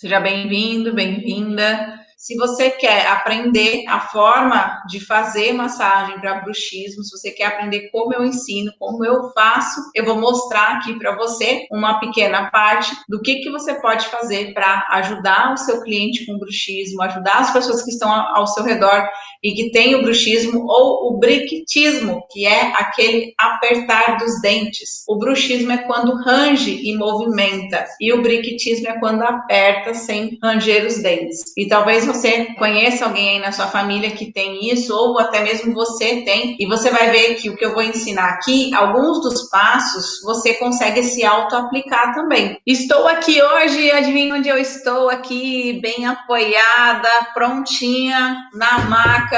Seja bem-vindo, bem-vinda. Se você quer aprender a forma de fazer massagem para bruxismo, se você quer aprender como eu ensino, como eu faço, eu vou mostrar aqui para você uma pequena parte do que você pode fazer para ajudar o seu cliente com bruxismo, ajudar as pessoas que estão ao seu redor e que têm o bruxismo ou o briquitismo, que é aquele apertar dos dentes. O bruxismo é quando range e movimenta, e o briquitismo é quando aperta sem ranger os dentes. E talvez você conheça alguém aí na sua família que tem isso, ou até mesmo você tem, e você vai ver que o que eu vou ensinar aqui, alguns dos passos, você consegue se auto-aplicar também. Estou aqui hoje, adivinha onde eu estou? Aqui, bem apoiada, prontinha, na maca.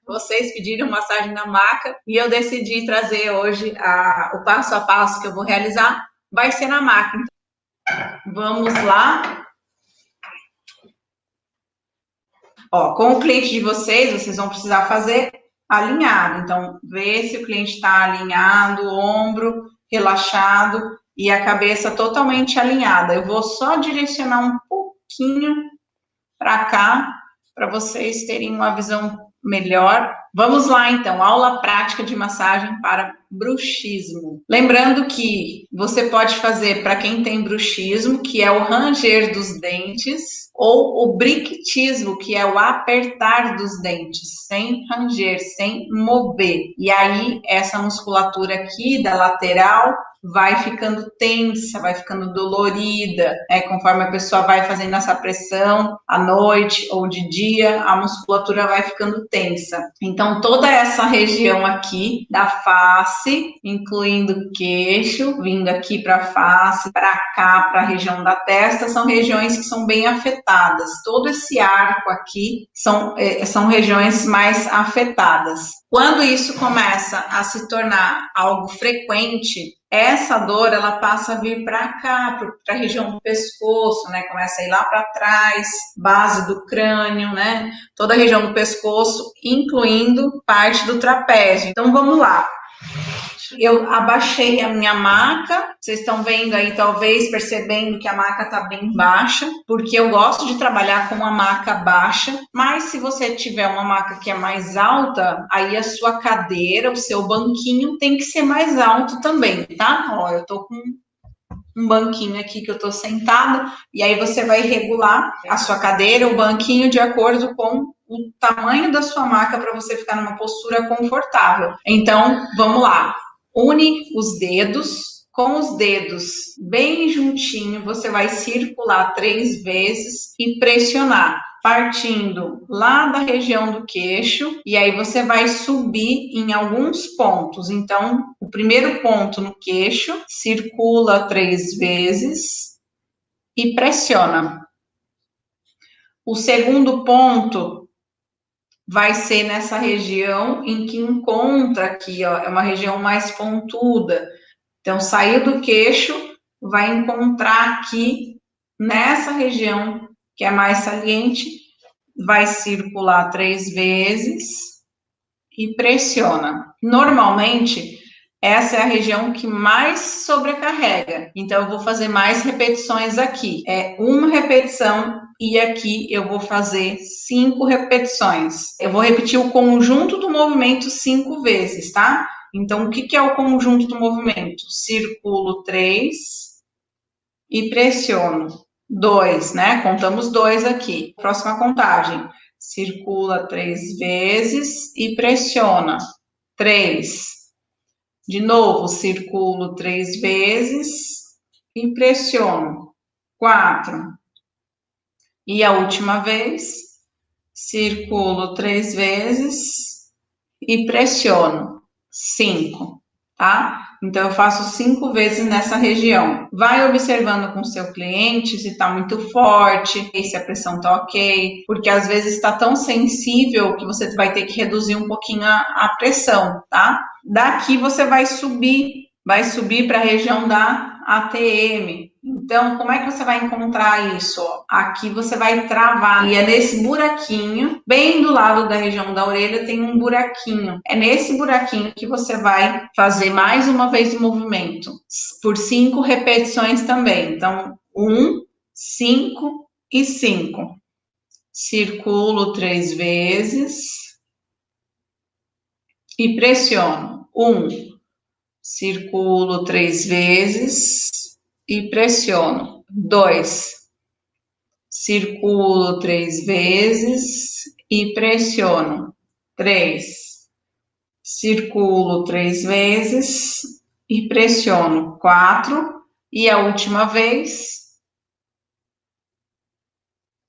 Vocês pediram massagem na maca e eu decidi trazer hoje o passo a passo que eu vou realizar, vai ser na maca. Então, vamos lá. Ó, com o cliente de vocês vão precisar fazer alinhado. Então, ver se o cliente está alinhado, o ombro relaxado e a cabeça totalmente alinhada. Eu vou só direcionar um pouquinho para cá, para vocês terem uma visão melhor. Vamos lá, então, aula prática de massagem para bruxismo. Lembrando que você pode fazer para quem tem bruxismo, que é o ranger dos dentes, ou o briquitismo, que é o apertar dos dentes, sem ranger, sem mover. E aí, essa musculatura aqui da lateral vai ficando tensa, vai ficando dolorida, conforme a pessoa vai fazendo essa pressão à noite ou de dia, a musculatura vai ficando tensa. Então, toda essa região aqui da face, incluindo o queixo, vindo aqui para a face, para cá, para a região da testa, são regiões que são bem afetadas. Todo esse arco aqui são regiões mais afetadas. Quando isso começa a se tornar algo frequente, essa dor, ela passa a vir para cá, para a região do pescoço, né? Começa a ir lá para trás, base do crânio, né? Toda a região do pescoço, incluindo parte do trapézio. Então, vamos lá. Eu abaixei a minha maca, vocês estão vendo aí, talvez percebendo que a maca está bem baixa, porque eu gosto de trabalhar com uma maca baixa, mas se você tiver uma maca que é mais alta, aí a sua cadeira, o seu banquinho tem que ser mais alto também, tá? Ó, eu tô com um banquinho aqui que eu tô sentada, e aí você vai regular a sua cadeira, o banquinho, de acordo com o tamanho da sua maca para você ficar numa postura confortável. Então, vamos lá. Une os dedos, com os dedos bem juntinho, você vai circular 3 vezes e pressionar, partindo lá da região do queixo, e aí você vai subir em alguns pontos. Então, o primeiro ponto no queixo, circula 3 vezes e pressiona. O segundo ponto vai ser nessa região em que encontra aqui, ó, é uma região mais pontuda. Então, saiu do queixo, vai encontrar aqui nessa região que é mais saliente, vai circular 3 vezes e pressiona. Normalmente, essa é a região que mais sobrecarrega. Então, eu vou fazer mais repetições aqui. É uma repetição e aqui eu vou fazer 5 repetições. Eu vou repetir o conjunto do movimento 5 vezes, tá? Então, o que é o conjunto do movimento? Circulo 3 e pressiono 2, né? Contamos 2 aqui. Próxima contagem. Circula 3 vezes e pressiona 3. De novo, circulo 3 vezes e pressiono 4. E a última vez, circulo 3 vezes e pressiono 5, tá? Então, eu faço 5 vezes nessa região. Vai observando com o seu cliente se tá muito forte, se a pressão tá ok, porque às vezes está tão sensível que você vai ter que reduzir um pouquinho a pressão, tá? Daqui você vai subir para a região da ATM. Então, como é que você vai encontrar isso? Aqui você vai travar, e é nesse buraquinho, bem do lado da região da orelha, tem um buraquinho. É nesse buraquinho que você vai fazer mais uma vez o movimento, por 5 repetições também. Então, 1, 5 e 5. Circulo 3 vezes e pressiono. 1. Circulo 3 vezes e pressiono. 2. Circulo 3 vezes e pressiono. 3. Circulo 3 vezes e pressiono. 4. E a última vez,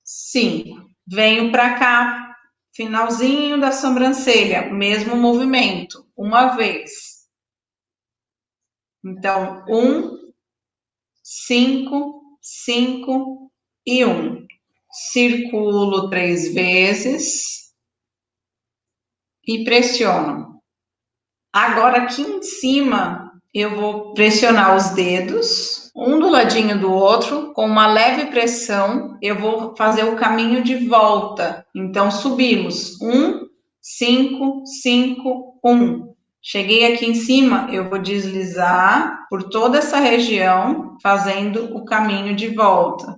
5. Venho para cá, finalzinho da sobrancelha, mesmo movimento, uma vez. Então, 1, 5, 5 e 1. Circulo 3 vezes e pressiono. Agora, aqui em cima, eu vou pressionar os dedos, um do ladinho do outro, com uma leve pressão, eu vou fazer o caminho de volta. Então, subimos. 1, 5, 5, 1. Cheguei aqui em cima, eu vou deslizar por toda essa região, fazendo o caminho de volta.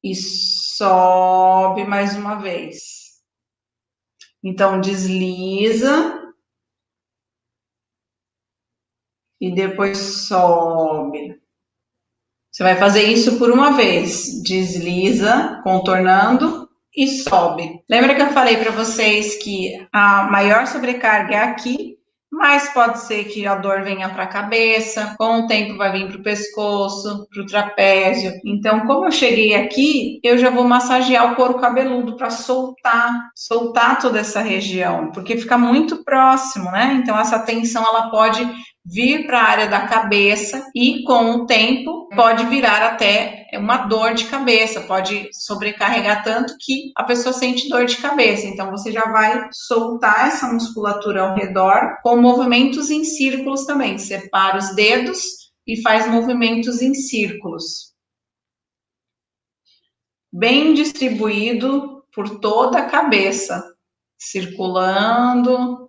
E sobe mais uma vez. Então, desliza. E depois sobe. Você vai fazer isso por uma vez. Desliza, contornando e sobe. Lembra que eu falei para vocês que a maior sobrecarga é aqui, mas pode ser que a dor venha para a cabeça, com o tempo vai vir para o pescoço, para o trapézio. Então, como eu cheguei aqui, eu já vou massagear o couro cabeludo para soltar toda essa região, porque fica muito próximo, né? Então, essa tensão ela pode vir para a área da cabeça e, com o tempo, pode virar até uma dor de cabeça, pode sobrecarregar tanto que a pessoa sente dor de cabeça. Então, você já vai soltar essa musculatura ao redor com movimentos em círculos também. Separa os dedos e faz movimentos em círculos. Bem distribuído por toda a cabeça, circulando.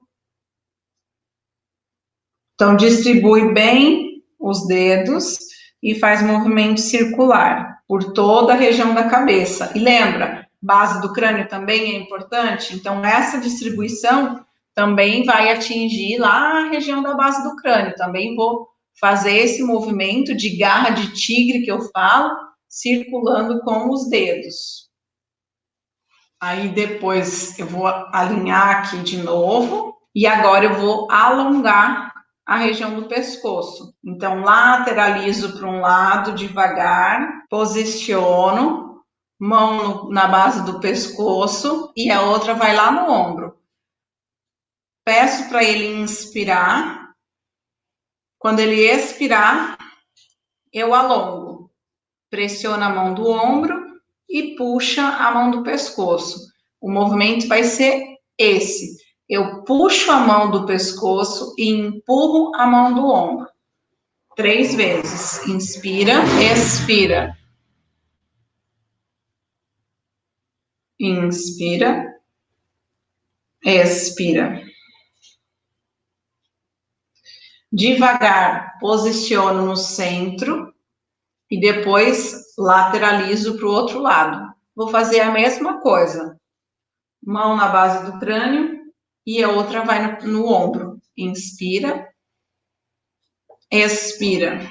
Então, distribui bem os dedos e faz movimento circular por toda a região da cabeça. E lembra, base do crânio também é importante, então essa distribuição também vai atingir lá a região da base do crânio. Também vou fazer esse movimento de garra de tigre que eu falo, circulando com os dedos. Aí depois eu vou alinhar aqui de novo e agora eu vou alongar a região do pescoço. Então, lateralizo para um lado devagar, posiciono, mão na base do pescoço e a outra vai lá no ombro. Peço para ele inspirar. Quando ele expirar, eu alongo. Pressiona a mão do ombro e puxa a mão do pescoço. O movimento vai ser esse. Eu puxo a mão do pescoço e empurro a mão do ombro. 3 vezes. Inspira, expira. Inspira, expira. Devagar, posiciono no centro e depois lateralizo para o outro lado. Vou fazer a mesma coisa. Mão na base do crânio e a outra vai no ombro. Inspira, expira.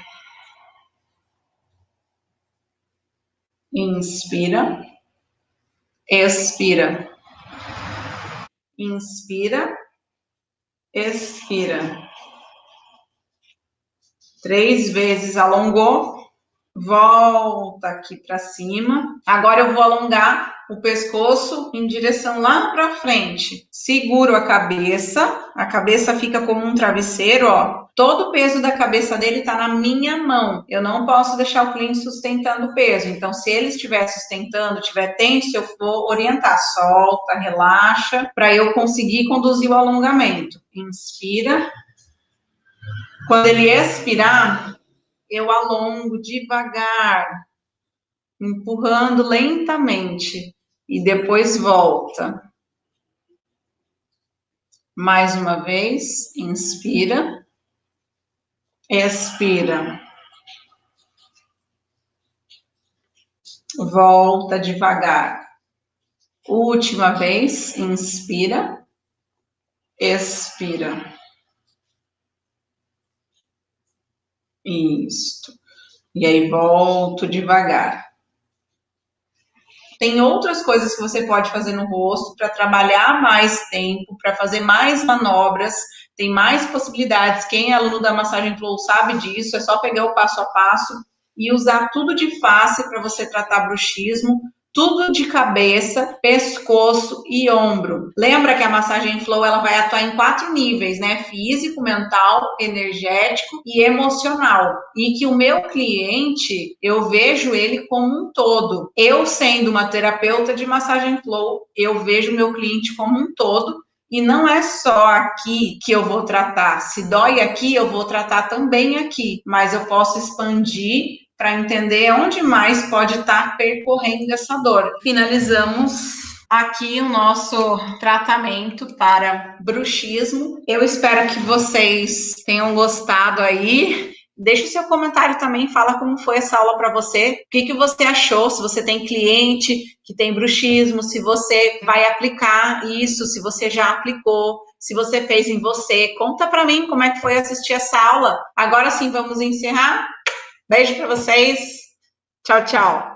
Inspira, expira. Inspira, expira. 3 vezes alongou. Volta aqui para cima. Agora eu vou alongar o pescoço em direção lá para frente. Seguro a cabeça fica como um travesseiro, ó. Todo o peso da cabeça dele está na minha mão. Eu não posso deixar o cliente sustentando o peso. Então, se ele estiver sustentando, estiver tenso, eu vou orientar. Solta, relaxa, para eu conseguir conduzir o alongamento. Inspira. Quando ele expirar, eu alongo devagar, empurrando lentamente e depois volta. Mais uma vez, inspira, expira. Volta devagar. Última vez, inspira, expira. Isso. E aí volto devagar. Tem outras coisas que você pode fazer no rosto para trabalhar mais tempo, para fazer mais manobras, tem mais possibilidades. Quem é aluno da Massagem Flow sabe disso, é só pegar o passo a passo e usar tudo de face para você tratar bruxismo, tudo de cabeça, pescoço e ombro. Lembra que a massagem flow ela vai atuar em 4 níveis, né? Físico, mental, energético e emocional. E que o meu cliente, eu vejo ele como um todo. Eu sendo uma terapeuta de massagem flow, eu vejo meu cliente como um todo. E não é só aqui que eu vou tratar. Se dói aqui, eu vou tratar também aqui. Mas eu posso expandir para entender onde mais pode estar percorrendo essa dor. Finalizamos aqui o nosso tratamento para bruxismo. Eu espero que vocês tenham gostado aí. Deixa o seu comentário também, fala como foi essa aula para você, o que você achou, se você tem cliente que tem bruxismo, se você vai aplicar isso, se você já aplicou, se você fez em você. Conta para mim como é que foi assistir essa aula. Agora sim, vamos encerrar. Beijo para vocês. Tchau, tchau.